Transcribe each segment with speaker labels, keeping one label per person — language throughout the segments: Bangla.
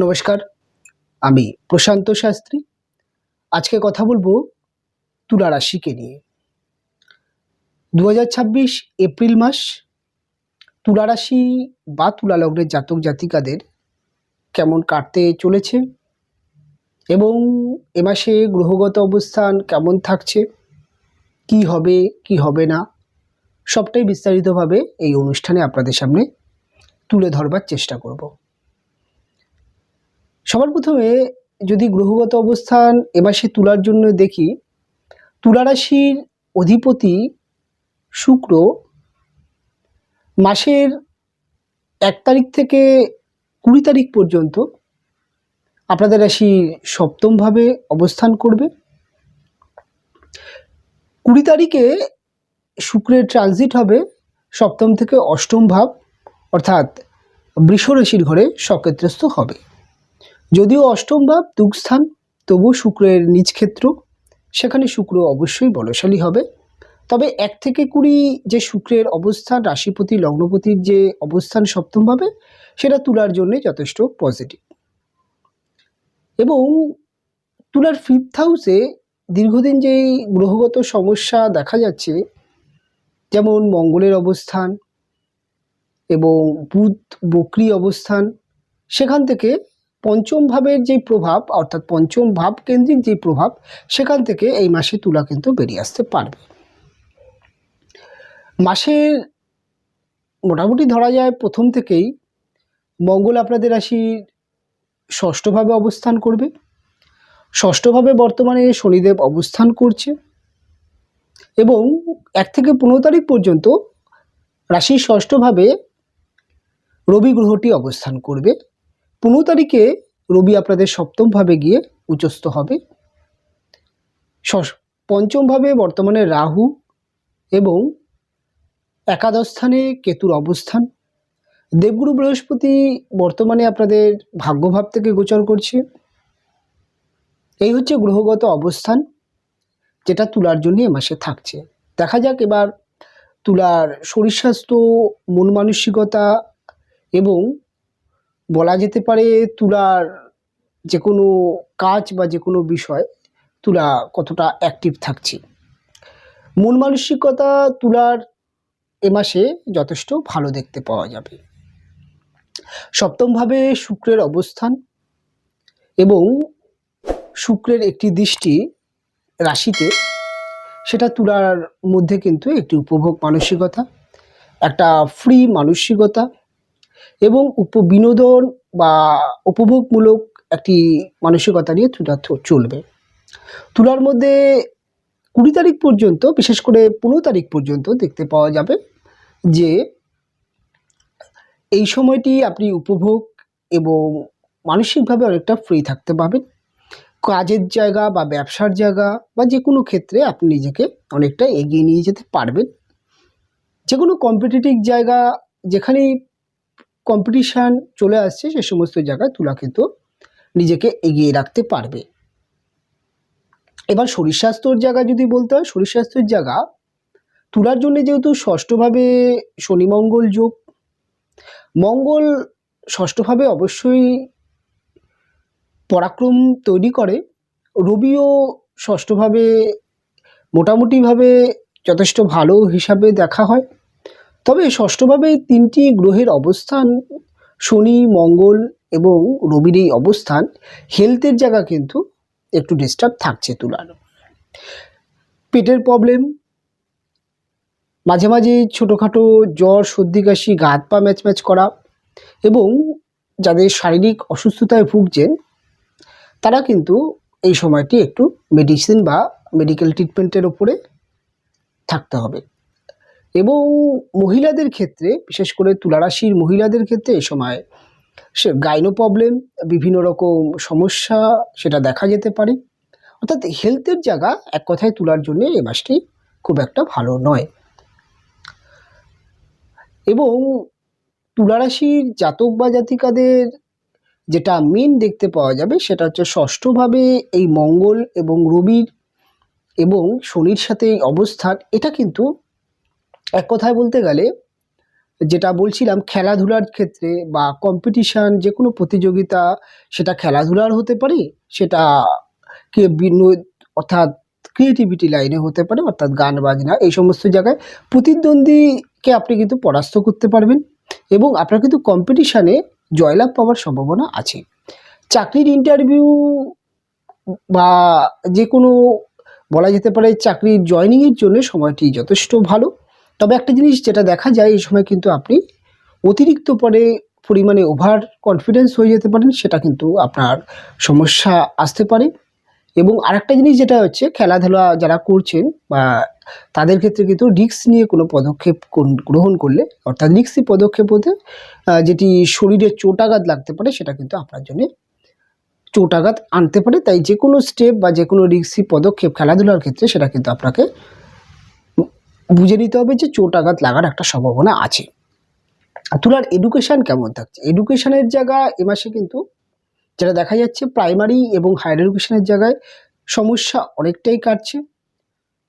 Speaker 1: নমস্কার, আমি প্রশান্ত শাস্ত্রী। আজকে কথা বলবো তুলা রাশিকে নিয়ে। 2026 এপ্রিল মাস তুলা রাশি বা তুলা লগ্নের জাতক জাতিকাদের কেমন কাটতে চলেছে এবং এ মাসে গ্রহগত অবস্থান কেমন থাকছে, কি হবে কি হবে না, সবটাই বিস্তারিতভাবে এই অনুষ্ঠানে আপনাদের সামনে তুলে ধরবার চেষ্টা করব। সবার প্রথমে যদি গ্রহগত অবস্থান এ মাসে তুলার জন্য দেখি, তুলা রাশির অধিপতি শুক্র মাসের 1 তারিখ থেকে 20 তারিখ পর্যন্ত আপনাদের রাশির সপ্তমভাবে অবস্থান করবে। 20 তারিখে শুক্রের ট্রানজিট হবে সপ্তম থেকে অষ্টম ভাব, অর্থাৎ বৃষ রাশির ঘরে সক্ষেত্রস্থ হবে। যদিও অষ্টম ভাব দুঃস্থান, তবু শুক্রের নিজ ক্ষেত্র, সেখানে শুক্র অবশ্যই বলশালী হবে। তবে 1 থেকে 20 যে শুক্রের অবস্থান, রাশিপতি লগ্নপতির যে অবস্থান সপ্তমভাবে, সেটা তুলার জন্য যথেষ্ট পজিটিভ। এবং তুলার 5th হাউসে দীর্ঘদিন যেই গ্রহগত সমস্যা দেখা যাচ্ছে, যেমন মঙ্গলের অবস্থান এবং বুধ বক্রী অবস্থান, সেখান থেকে পঞ্চম ভাবের যে প্রভাব, অর্থাৎ পঞ্চম ভাব কেন্দ্রিক যে প্রভাব, সেখান থেকে এই মাসে তুলা কিন্তু বেরিয়ে আসতে পারবে। মাসের মোটামুটি ধরা যায় প্রথম থেকেই মঙ্গল আপনাদের রাশির ষষ্ঠভাবে অবস্থান করবে। ষষ্ঠভাবে বর্তমানে শনিদেব অবস্থান করছে এবং 1 থেকে 15 তারিখ পর্যন্ত রাশির ষষ্ঠভাবে রবি গ্রহটি অবস্থান করবে। 15 তারিখে রবি আপনাদের সপ্তমভাবে গিয়ে উচ্চস্থ হবে। পঞ্চমভাবে বর্তমানে রাহু এবং একাদশ স্থানে কেতুর অবস্থান। দেবগুরু বৃহস্পতি বর্তমানে আপনাদের ভাগ্যভাব থেকে গোচর করছে। এই হচ্ছে গ্রহগত অবস্থান, যেটা তুলার জন্য এ মাসে থাকছে। দেখা যাক এবার তুলার শরীর স্বাস্থ্য, মন মানসিকতা এবং বলা যেতে পারে তুলার যে কোনো কাজ বা যে কোনো বিষয় তুলা কতটা অ্যাক্টিভ থাকছে। মন মানসিকতা তুলার এ মাসে যথেষ্ট ভালো দেখতে পাওয়া যাবে। সপ্তমভাবে শুক্রের অবস্থান এবং শুক্রের একটি দৃষ্টি রাশিতে, সেটা তুলার মধ্যে কিন্তু একটি উপভোগ মানসিকতা, একটা ফ্রি মানসিকতা এবং বিনোদন বা উপভোগমূলক একটি মানসিকতা নিয়ে তুলা চলবে। তুলার মধ্যে 20 তারিখ পর্যন্ত, বিশেষ করে 15 তারিখ পর্যন্ত দেখতে পাওয়া যাবে যে এই সময়টি আপনি উপভোগ এবং মানসিকভাবে অনেকটা ফ্রি থাকতে পারবেন। কাজের জায়গা বা ব্যবসার জায়গা বা যে কোনো ক্ষেত্রে আপনি নিজেকে অনেকটা এগিয়ে নিয়ে যেতে পারবেন। যে কোনো কম্পিটিটিভ জায়গা, যেখানেই কম্পিটিশান চলে আসছে, সে সমস্ত জায়গায় তুলা কিন্তু নিজেকে এগিয়ে রাখতে পারবে। এবার শরীর স্বাস্থ্যর জায়গা যদি বলতে হয়, শরীর স্বাস্থ্যের জায়গা তুলার জন্য যেহেতু ষষ্ঠভাবে শনি মঙ্গল যোগ, মঙ্গল ষষ্ঠভাবে অবশ্যই পরাক্রম তৈরি করে। রবিও ষষ্ঠভাবে মোটামুটিভাবে যথেষ্ট ভালো হিসাবে দেখা হয়। তবে ষষ্ঠভাবে 3টি গ্রহের অবস্থান, শনি মঙ্গল এবং রবির এই অবস্থান, হেলথের জায়গা কিন্তু একটু ডিস্টার্ব থাকছে তুলার। পেটের প্রবলেম, মাঝে মাঝে ছোটোখাটো জ্বর, সর্দি কাশি, গা হাত পা ম্যাচ করা, এবং যাদের শারীরিক অসুস্থতায় ভুগছেন তারা কিন্তু এই সময়টি একটু মেডিসিন বা মেডিকেল ট্রিটমেন্টের ওপরে থাকতে হবে। এবং মহিলাদের ক্ষেত্রে, বিশেষ করে তুলা রাশির মহিলাদের ক্ষেত্রে এই সময় সে গাইনো প্রবলেম, বিভিন্ন রকম সমস্যা সেটা দেখা যেতে পারে। অর্থাৎ হেলথের জায়গা এক কথায় তুলার জন্য এ মাসটি খুব একটা ভালো নয়। এবং তুলা রাশির জাতক বা জাতিকাদের যেটা মেন দেখতে পাওয়া যাবে, সেটা হচ্ছে ষষ্ঠভাবে এই মঙ্গল এবং রবির এবং শনির সাথে এই অবস্থান, এটা কিন্তু এক কথায় বলতে গেলে যেটা বলছিলাম খেলাধুলার ক্ষেত্রে বা কম্পিটিশান যে কোনো প্রতিযোগিতা, সেটা খেলাধুলার হতে পারে, সেটা অর্থাৎ ক্রিয়েটিভিটি লাইনে হতে পারে, অর্থাৎ গান বাজনা, এই সমস্ত জায়গায় প্রতিদ্বন্দ্বীকে আপনি কিন্তু পরাস্ত করতে পারবেন এবং আপনার কিন্তু কম্পিটিশানে জয়লাভ পাওয়ার সম্ভাবনা আছে। চাকরির ইন্টারভিউ বা যে কোনো বলা যেতে পারে চাকরির জয়েনিংয়ের জন্য সময়টি যথেষ্ট ভালো। তবে একটা জিনিস যেটা দেখা যায়, এই সময় কিন্তু আপনি অতিরিক্ত পরিমাণে ওভার কনফিডেন্স হয়ে যেতে পারেন, সেটা কিন্তু আপনার সমস্যা আসতে পারে। এবং আরেকটা জিনিস যেটা হচ্ছে, খেলাধুলা যারা করছেন বা তাদের ক্ষেত্রে কিন্তু রিস্ক নিয়ে কোনো পদক্ষেপ গ্রহণ করলে, অর্থাৎ রিস্কি পদক্ষেপ হতে যেটি শরীরে চোটাঘাত লাগতে পারে, সেটা কিন্তু আপনার জন্য চোটাঘাত আনতে পারে। তাই যে কোনো স্টেপ বা যে কোনো রিস্কি পদক্ষেপ খেলাধুলার ক্ষেত্রে, সেটা কিন্তু আপনাকে বুঝে নিতে হবে যে চোটাঘাত লাগার একটা সম্ভাবনা আছে। তুলার এডুকেশান কেমন থাকছে? এডুকেশানের জায়গা এ মাসে কিন্তু যেটা দেখা যাচ্ছে, প্রাইমারি এবং হায়ার এডুকেশনের জায়গায় সমস্যা অনেকটাই কাটছে।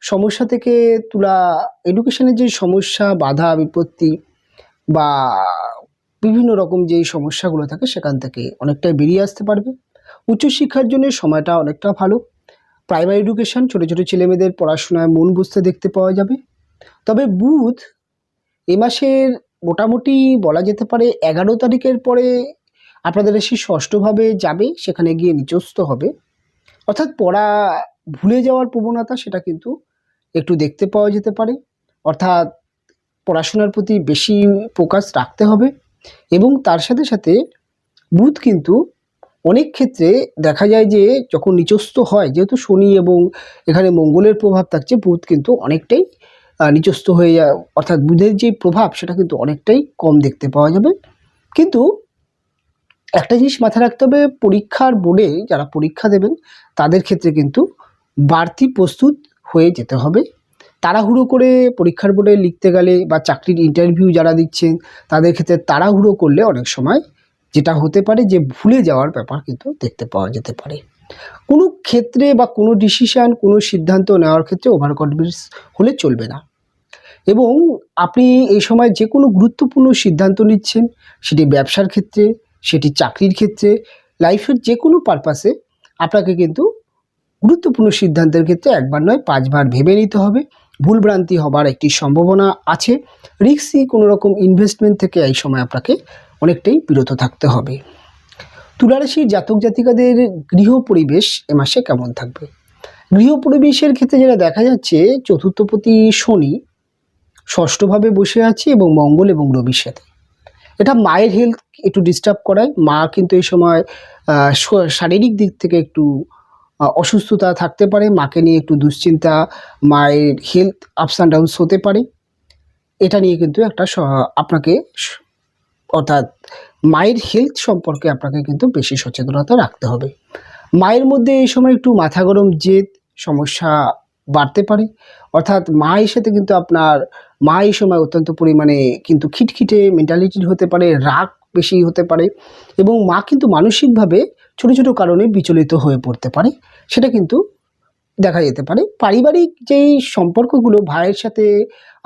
Speaker 1: সমস্যা থেকে তুলা এডুকেশনের যে সমস্যা, বাধা বিপত্তি বা বিভিন্ন রকম যেই সমস্যাগুলো থাকে, সেখান থেকে অনেকটাই বেরিয়ে আসতে পারবে। উচ্চশিক্ষার জন্য সময়টা অনেকটা ভালো। প্রাইমারি এডুকেশন, ছোটো ছোটো ছেলেমেয়েদের পড়াশোনায় মন বসতে দেখতে পাওয়া যাবে। তবে বুধ এ মাসের মোটামুটি বলা যেতে পারে 11 তারিখের পরে আপনাদের রাশি ষষ্ঠভাবে যাবে, সেখানে গিয়ে নিচস্থ হবে। অর্থাৎ পড়া ভুলে যাওয়ার প্রবণতা, সেটা কিন্তু একটু দেখতে পাওয়া যেতে পারে। অর্থাৎ পড়াশোনার প্রতি বেশি ফোকাস রাখতে হবে। এবং তার সাথে সাথে বুধ কিন্তু অনেক ক্ষেত্রে দেখা যায় যে যখন নিচস্থ হয়, যেহেতু শনি এবং এখানে মঙ্গলের প্রভাব থাকছে, বুধ কিন্তু অনেকটাই নিচস্থ হয়ে যায়, অর্থাৎ বুধের যে প্রভাব সেটা কিন্তু অনেকটাই কম দেখতে পাওয়া যাবে। কিন্তু একটা জিনিস মাথায় রাখতে হবে, পরীক্ষার বোর্ডে যারা পরীক্ষা দেবেন তাদের ক্ষেত্রে কিন্তু বাড়তি প্রস্তুত হয়ে যেতে হবে। তাড়াহুড়ো করে পরীক্ষার বোর্ডে লিখতে গেলে বা চাকরির ইন্টারভিউ যারা দিচ্ছেন তাদের ক্ষেত্রে তাড়াহুড়ো করলে অনেক সময় যেটা হতে পারে যে ভুলে যাওয়ার ব্যাপার কিন্তু দেখতে পাওয়া যেতে পারে। কোনো ক্ষেত্রে বা কোনো ডিসিশান, কোনো সিদ্ধান্ত নেওয়ার ক্ষেত্রে ওভার কনফিডেন্স হলে চলবে না। এবং আপনি এই সময় যে কোনো গুরুত্বপূর্ণ সিদ্ধান্ত নিচ্ছেন, সেটি ব্যবসার ক্ষেত্রে, সেটি চাকরির ক্ষেত্রে, লাইফের যে কোনো পারপাসে আপনাকে কিন্তু গুরুত্বপূর্ণ সিদ্ধান্তের ক্ষেত্রে একবার নয় 5 বার ভেবে নিতে হবে। ভুলভ্রান্তি হবার একটি সম্ভাবনা আছে। রিস্কি কোনো রকম ইনভেস্টমেন্ট থেকে এই সময় আপনাকে অনেকটাই বিরত থাকতে হবে। তুলা রাশির জাতক জাতিকাদের গৃহ পরিবেশ এ মাসে কেমন থাকবে? গৃহ পরিবেশের ক্ষেত্রে যেটা দেখা যাচ্ছে, চতুর্থপতি শনি ষষ্ঠভাবে বসে আছে এবং মঙ্গল এবং রবির সাথে। এটা মায়ের হেলথ একটু ডিস্টার্ব করায়। মা কিন্তু এই সময় শারীরিক দিক থেকে একটু অসুস্থতা থাকতে পারে। মাকে নিয়ে একটু দুশ্চিন্তা, মায়ের হেলথ আপস অ্যান্ড ডাউনস হতে পারে। এটা নিয়ে কিন্তু একটা আপনাকে অর্থাৎ মায়ের হেলথ সম্পর্কে আপনাকে কিন্তু বেশি সচেতনতা রাখতে হবে। মায়ের মধ্যে এই সময় একটু মাথা গরম, জেদ সমস্যা বাড়তে পারে। অর্থাৎ মায়ের সাথে কিন্তু আপনার মা এই সময় অত্যন্ত পরিমাণে কিন্তু খিটখিটে মেন্টালিটির হতে পারে, রাগ বেশি হতে পারে এবং মা কিন্তু মানসিকভাবে ছোটো ছোটো কারণে বিচলিত হয়ে পড়তে পারে। সেটা কিন্তু দেখা যেতে পারে। পারিবারিক যেই সম্পর্কগুলো, ভাইয়ের সাথে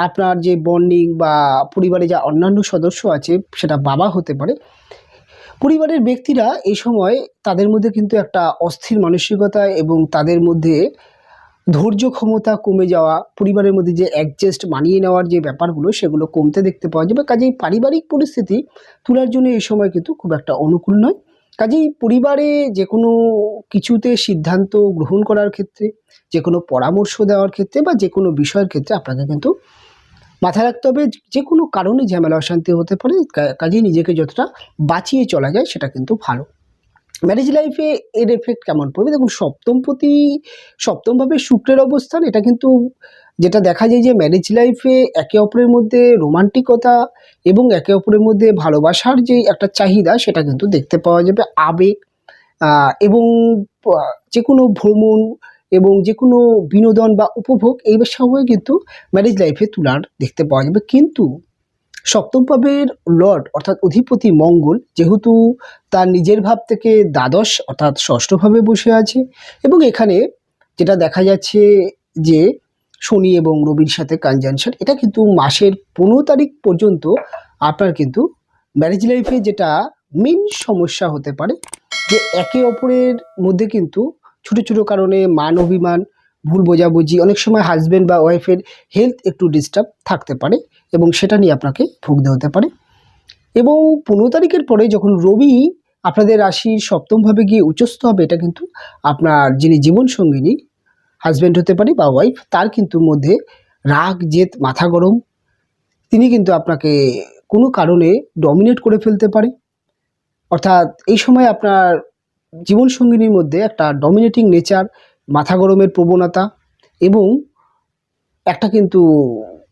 Speaker 1: আপনার যে বন্ডিং বা পরিবারে যা অন্যান্য সদস্য আছে, সেটা বাবা হতে পারে, পরিবারের ব্যক্তিরা এই সময় তাদের মধ্যে কিন্তু একটা অস্থির মানসিকতা এবং তাদের মধ্যে ধৈর্য ক্ষমতা কমে যাওয়া, পরিবারের মধ্যে যে অ্যাডজাস্ট মানিয়ে নেওয়ার যে ব্যাপারগুলো, সেগুলো কমতে দেখতে পাওয়া যাবে। কাজেই পারিবারিক পরিস্থিতি তুলার জন্য এই সময় কিন্তু খুব একটা অনুকূল নয়। কাজেই পরিবারে যে কোনো কিছুতে সিদ্ধান্ত গ্রহণ করার ক্ষেত্রে, যে কোনো পরামর্শ দেওয়ার ক্ষেত্রে বা যে কোনো বিষয়ের ক্ষেত্রে আপনাকে কিন্তু মাথায় রাখতে হবে, যে কোনো কারণে ঝামেলা অশান্তি হতে পারে। কাজেই নিজেকে যতটা বাঁচিয়ে চলা যায় সেটা কিন্তু ভালো। ম্যারেজ লাইফে এর এফেক্ট কেমন পড়বে? দেখুন, সপ্তমভাবে শুক্রের অবস্থান, এটা কিন্তু যেটা দেখা যায় যে ম্যারেজ লাইফে একে অপরের মধ্যে রোমান্টিকতা এবং একে অপরের মধ্যে ভালোবাসার যে একটা চাহিদা, সেটা কিন্তু দেখতে পাওয়া যাবে। আবেগ এবং যে কোনো ভ্রমণ এবং যে কোনো বিনোদন বা উপভোগ, এই সময় কিন্তু ম্যারেজ লাইফে তুলার দেখতে পাওয়া যাবে। কিন্তু সপ্তম ভাবের লর্ড অর্থাৎ অধিপতি মঙ্গল যেহেতু তার নিজের ভাব থেকে দ্বাদশ অর্থাৎ ষষ্ঠভাবে বসে আছে এবং এখানে যেটা দেখা যাচ্ছে যে শনি এবং রবির সাথে কনজাংশন, এটা কিন্তু মাসের 15 তারিখ পর্যন্ত আপনার কিন্তু ম্যারেজ লাইফে যেটা মেন সমস্যা হতে পারে যে একে অপরের মধ্যে কিন্তু ছোটো ছোটো কারণে মান অভিমান, ভুল বোঝাবুঝি, অনেক সময় হাজব্যান্ড বা ওয়াইফের হেলথ একটু ডিস্টার্ব থাকতে পারে এবং সেটা নিয়ে আপনাকে ভুগতে হতে পারে। এবং 15 তারিখের পরে যখন রবি আপনাদের রাশির সপ্তমভাবে গিয়ে উচ্চস্থ হবে, এটা কিন্তু আপনার যিনি জীবনসঙ্গিনী হাজব্যান্ড হতে পারে বা ওয়াইফ, তার কিন্তু মধ্যে রাগ, জেদ, মাথা গরম, তিনি কিন্তু আপনাকে কোনো কারণে ডমিনেট করে ফেলতে পারে। অর্থাৎ এই সময় আপনার জীবনসঙ্গিনীর মধ্যে একটা ডমিনেটিং নেচার, মাথা গরমের প্রবণতা এবং একটা কিন্তু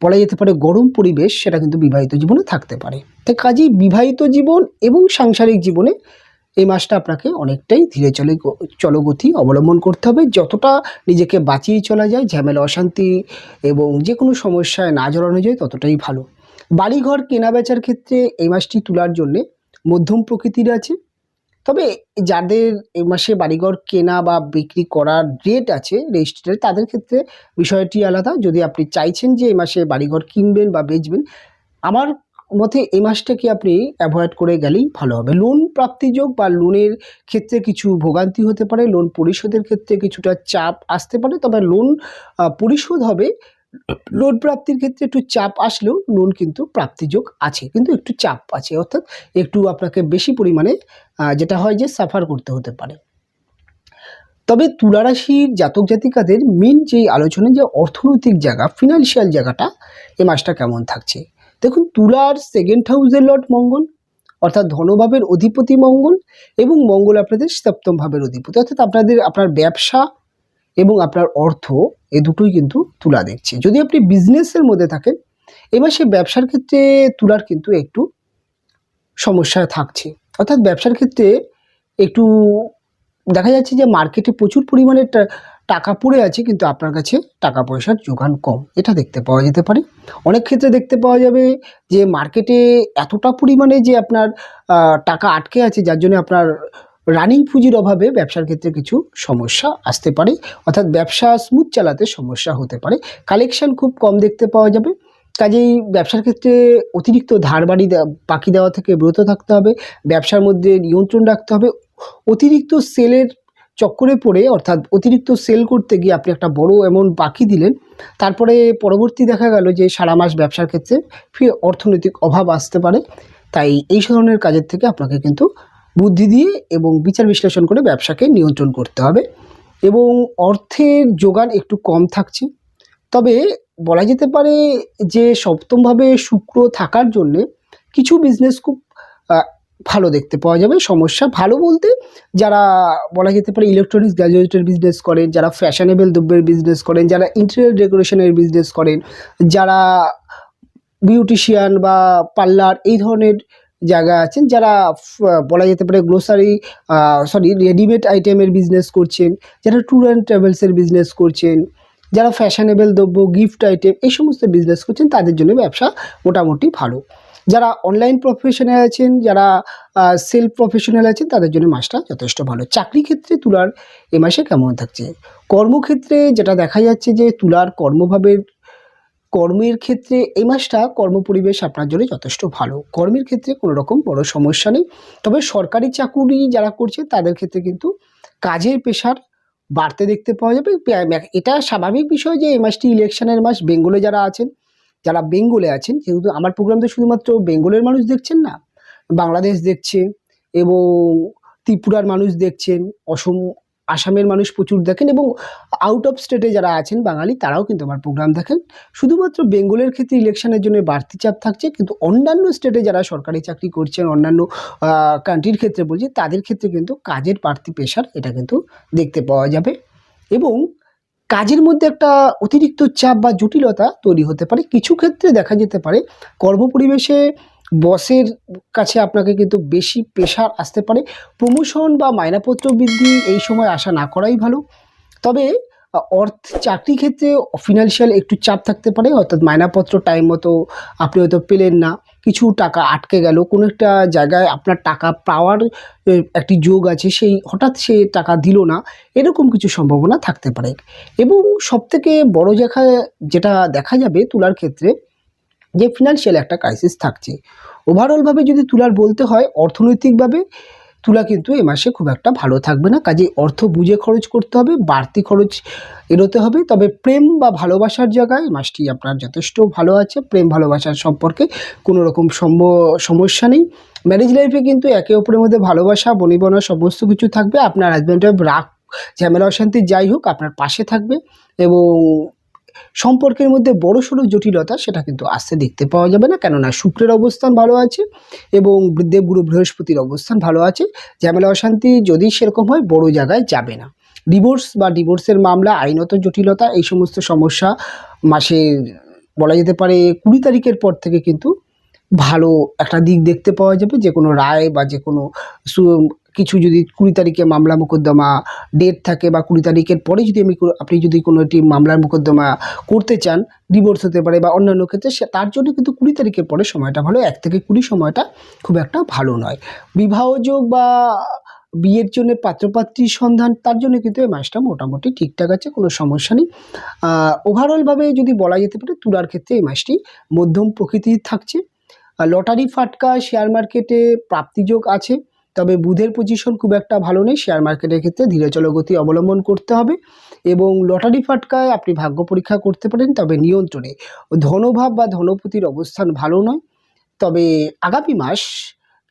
Speaker 1: বলা যেতে পারে গরম পরিবেশ, সেটা কিন্তু বিবাহিত জীবনে থাকতে পারে। তাই কাজেই বিবাহিত জীবন এবং সাংসারিক জীবনে এই মাসটা আপনাকে অনেকটাই ধীরে চলগতি অবলম্বন করতে হবে। যতটা নিজেকে বাঁচিয়ে চলা যায়, ঝামেলা অশান্তি এবং যে কোনো সমস্যায় না জড়ানো যায়, ততটাই ভালো। বাড়িঘর কেনা বেচার ক্ষেত্রে এই মাসটি তুলার জন্যে মধ্যম প্রকৃতির আছে। তবে যাদের এই মাসে বাড়িঘর কেনা বা বিক্রি করার রেট আছে রেজিস্ট্রেটেড, তাদের ক্ষেত্রে বিষয়টি আলাদা। যদি আপনি চাইছেন যে এই মাসে বাড়িঘর কিনবেন বা বেচবেন, আমার মতে এই মাসটাকে আপনি অ্যাভয়েড করে গেলেই ভালো হবে। লোন প্রাপ্তিযোগ বা লোনের ক্ষেত্রে কিছু ভোগান্তি হতে পারে, লোন পরিশোধের ক্ষেত্রে কিছুটা চাপ আসতে পারে। তবে লোন পরিশোধ হবে। লোন প্রাপ্তির ক্ষেত্রে একটু চাপ আসলেও লোন কিন্তু প্রাপ্তিযোগ আছে, কিন্তু একটু চাপ আছে, অর্থাৎ একটু আপনাকে বেশি পরিমাণে যেটা হয় যে সাফার করতে হতে পারে। তবে তুলা রাশির জাতক জাতিকাদের মেন যেই আলোচনা, যে অর্থনৈতিক জায়গা, ফিনান্সিয়াল জায়গাটা এ মাসটা কেমন থাকছে। দেখুন, তুলার সেকেন্ড হাউসের লর্ড মঙ্গল, অর্থাৎ ধনভাবের অধিপতি মঙ্গল, এবং মঙ্গল আপনাদের সপ্তম ভাবের অধিপতি, অর্থাৎ আপনার ব্যবসা এবং আপনার অর্থ, এ দুটোই কিন্তু তুলা দেখছে। যদি আপনি বিজনেসের মধ্যে থাকেন, এবার সে ব্যবসার ক্ষেত্রে তুলার কিন্তু একটু সমস্যা থাকছে। অর্থাৎ ব্যবসার ক্ষেত্রে একটু দেখা যাচ্ছে যে মার্কেটে প্রচুর পরিমাণে টাকা পড়ে আছে, কিন্তু আপনার কাছে টাকা পয়সার যোগান কম, এটা দেখতে পাওয়া যেতে পারে। অনেক ক্ষেত্রে দেখতে পাওয়া যাবে যে মার্কেটে এতটা পরিমাণে যে আপনার টাকা আটকে আছে, যার জন্য আপনার রানিং পুঁজির অভাবে ব্যবসার ক্ষেত্রে কিছু সমস্যা আসতে পারে, অর্থাৎ ব্যবসা স্মুথ চালাতে সমস্যা হতে পারে। কালেকশন খুব কম দেখতে পাওয়া যাবে। কাজেই ব্যবসার ক্ষেত্রে অতিরিক্ত ধার বাকি দেওয়া থেকে বিরত থাকতে হবে, ব্যবসার মধ্যে নিয়ন্ত্রণ রাখতে হবে। অতিরিক্ত সেলের চক্করে পড়ে, অর্থাৎ অতিরিক্ত সেল করতে গিয়ে আপনি একটা বড় অ্যামাউন্ট বাকি দিলেন, তারপরে পরবর্তী দেখা গেল যে সারা মাস ব্যবসার ক্ষেত্রে ফির অর্থনৈতিক অভাব আসতে পারে। তাই এই ধরনের কাজের থেকে আপনাকে কিন্তু বুদ্ধি দিয়ে এবং বিচার বিশ্লেষণ করে ব্যবসাকে নিয়ন্ত্রণ করতে হবে। এবং অর্থের যোগান একটু কম থাকছে। তবে বলা যেতে পারে যে সপ্তমভাবে শুক্র থাকার জন্যে কিছু বিজনেস খুব ভালো দেখতে পাওয়া যাবে। সমস্যা ভালো বলতে, যারা বলা যেতে পারে ইলেকট্রনিক্স গ্যাজেটের বিজনেস করেন, যারা ফ্যাশনেবল দ্রব্যের বিজনেস করেন, যারা ইন্টেরিয়র ডেকোরেশনের বিজনেস করেন, যারা বিউটিশিয়ান বা পার্লার এই ধরনের জায়গা আছেন, যারা বলা যেতে পারে রেডিমেড আইটেমের বিজনেস করছেন, যারা ট্যুর অ্যান্ড ট্রাভেলসের বিজনেস করছেন, যারা ফ্যাশনেবল দ্রব্য, গিফট আইটেম এই সমস্ত বিজনেস করছেন, তাদের জন্য ব্যবসা মোটামুটি ভালো। যারা অনলাইন প্রফেশনাল আছেন, যারা সেলফ প্রফেশনাল আছেন, তাদের জন্য মাসটা যথেষ্ট ভালো। চাকরি ক্ষেত্রে তুলার এ মাসে কেমন থাকছে? কর্মক্ষেত্রে যেটা দেখা যাচ্ছে যে তুলার কর্মের ক্ষেত্রে এই মাসটা কর্মপরিবেশ আপনার জন্য যথেষ্ট ভালো। কর্মের ক্ষেত্রে কোনো রকম বড় সমস্যা নেই। তবে সরকারি চাকুরি যারা করছে, তাদের ক্ষেত্রে কিন্তু কাজের প্রেশার বাড়তে দেখতে পাওয়া যাবে। এটা স্বাভাবিক বিষয় যে এই মাসটি ইলেকশনের মাস। যারা বেঙ্গলে আছেন, যেহেতু আমার প্রোগ্রাম তো শুধুমাত্র বেঙ্গলের মানুষ দেখছেন না, বাংলাদেশ দেখছে এবং ত্রিপুরার মানুষ দেখছেন, আসামের মানুষ প্রচুর দেখেন, এবং আউট অফ স্টেটে যারা আছেন বাঙালি, তারাও কিন্তু আমার প্রোগ্রাম দেখেন। শুধুমাত্র বেঙ্গলের ক্ষেত্রে ইলেকশনের জন্য বাড়তি চাপ থাকছে, কিন্তু অন্যান্য স্টেটে যারা সরকারি চাকরি করছেন, অন্যান্য কান্ট্রির ক্ষেত্রে বলছি, তাদের ক্ষেত্রে কিন্তু কাজের বাড়তি প্রেশার এটা কিন্তু দেখতে পাওয়া যাবে। এবং কাজের মধ্যে একটা অতিরিক্ত চাপ বা জটিলতা তৈরি হতে পারে। কিছু ক্ষেত্রে দেখা যেতে পারে কর্মপরিবেশে বসের কাছে আপনাকে কিন্তু বেশি প্রেশার আসতে পারে। প্রমোশন বা মাইনাপত্র বৃদ্ধি এই সময় আশা না করাই ভালো। তবে চাকরি ক্ষেত্রে ফিনান্সিয়াল একটু চাপ থাকতে পারে, অর্থাৎ মাইনাপত্র টাইম মতো আপনি হয়তো পেলেন না, কিছু টাকা আটকে গেল, কোনো একটা জায়গায় আপনার টাকা পাওয়ার একটি যোগ আছে, হঠাৎ সে টাকা দিল না, এরকম কিছু সম্ভাবনা থাকতে পারে। এবং সবথেকে বড় যেটা দেখা যাবে তুলার ক্ষেত্রে, যে ফিনান্সিয়াল একটা ক্রাইসিস থাকছে। ওভারঅলভাবে যদি তুলার বলতে হয়, অর্থনৈতিকভাবে তুলা কিন্তু এ মাসে খুব একটা ভালো থাকবে না, কাজেই অর্থ বুঝে খরচ করতে হবে, বাড়তি খরচ এড়োতে হবে। তবে প্রেম বা ভালোবাসার জায়গায় এই মাসটি আপনার যথেষ্ট ভালো আছে। প্রেম ভালোবাসার সম্পর্কে কোনো রকম সমস্যা নেই। ম্যারেজ লাইফে কিন্তু একে অপরের মধ্যে ভালোবাসা, বনিবনা সমস্ত কিছু থাকবে। আপনার হাজব্যান্ডের রাগ, ঝামেলা, অশান্তি যাই হোক আপনার পাশে থাকবে, এবং সম্পর্কের মধ্যে বড়সড় জটিলতা সেটা কিন্তু আসতে দেখতে পাওয়া যাবে না, কেননা শুক্রের অবস্থান ভালো আছে এবং দেবগুরু বৃহস্পতির অবস্থান ভালো আছে। ঝামেলা অশান্তি যদি সেরকম হয় বড় জায়গায় যাবে না। ডিভোর্স বা ডিভোর্সের মামলা, আইনত জটিলতা, এই সমস্ত সমস্যা মাসের বলা যেতে পারে 20 তারিখের পর থেকে কিন্তু ভালো একটা দিক দেখতে পাওয়া যাবে। যে কোনো রায় বা যে কোনো কিছু যদি 20 তারিখে মামলা মোকদ্দমা ডেট থাকে, বা 20 তারিখের পরে যদি আপনি যদি কোনো একটি মামলার মোকদ্দমা করতে চান, ডিভোর্স হতে পারে বা অন্যান্য ক্ষেত্রে, তার জন্য কিন্তু 20 তারিখের পরে সময়টা ভালো। 1 থেকে 20 সময়টা খুব একটা ভালো নয়। বিবাহযোগ বা বিয়ের জন্য পাত্রপাত্রীর সন্ধান, তার জন্য কিন্তু এই মাসটা মোটামুটি ঠিকঠাক আছে, কোনো সমস্যা নেই। ওভারঅলভাবে যদি বলা যেতে পারে তুলার ক্ষেত্রে এই মাসটি মধ্যম প্রকৃতির থাকছে। লটারি, ফাটকা, শেয়ার মার্কেটে প্রাপ্তিযোগ আছে, তবে বুধের পজিশন খুব একটা ভালো নেই। শেয়ার মার্কেটের ক্ষেত্রে ধীরে চলো গতি অবলম্বন করতে হবে, এবং লটারি ফাটকায় আপনি ভাগ্য পরীক্ষা করতে পারেন, তবে নিয়ন্ত্রণে। ধনভাব বা ধনপতির অবস্থান ভালো নয়, তবে আগামী মাস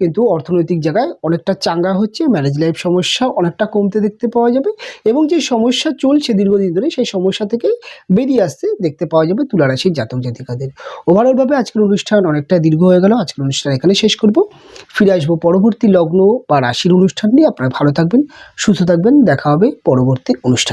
Speaker 1: কিন্তু অর্থনৈতিক জায়গায় অনেকটা চাঙ্গা হচ্ছে। ম্যারেজ লাইফ সমস্যা অনেকটা কমতে দেখতে পাওয়া যাবে, এবং যে সমস্যা চলছে দীর্ঘদিন ধরে সেই সমস্যা থেকে বেরিয়ে আসতে দেখতে পাওয়া যাবে তুলা রাশির জাতক জাতিকাদের। ওভারঅলভাবে আজকের অনুষ্ঠান অনেকটা দীর্ঘ হয়ে গেল। আজকের অনুষ্ঠান এখানে শেষ করব। ফিরে আসবো পরবর্তী লগ্ন বা রাশির অনুষ্ঠান নিয়ে। আপনারা ভালো থাকবেন, সুস্থ থাকবেন, দেখা হবে পরবর্তী অনুষ্ঠান।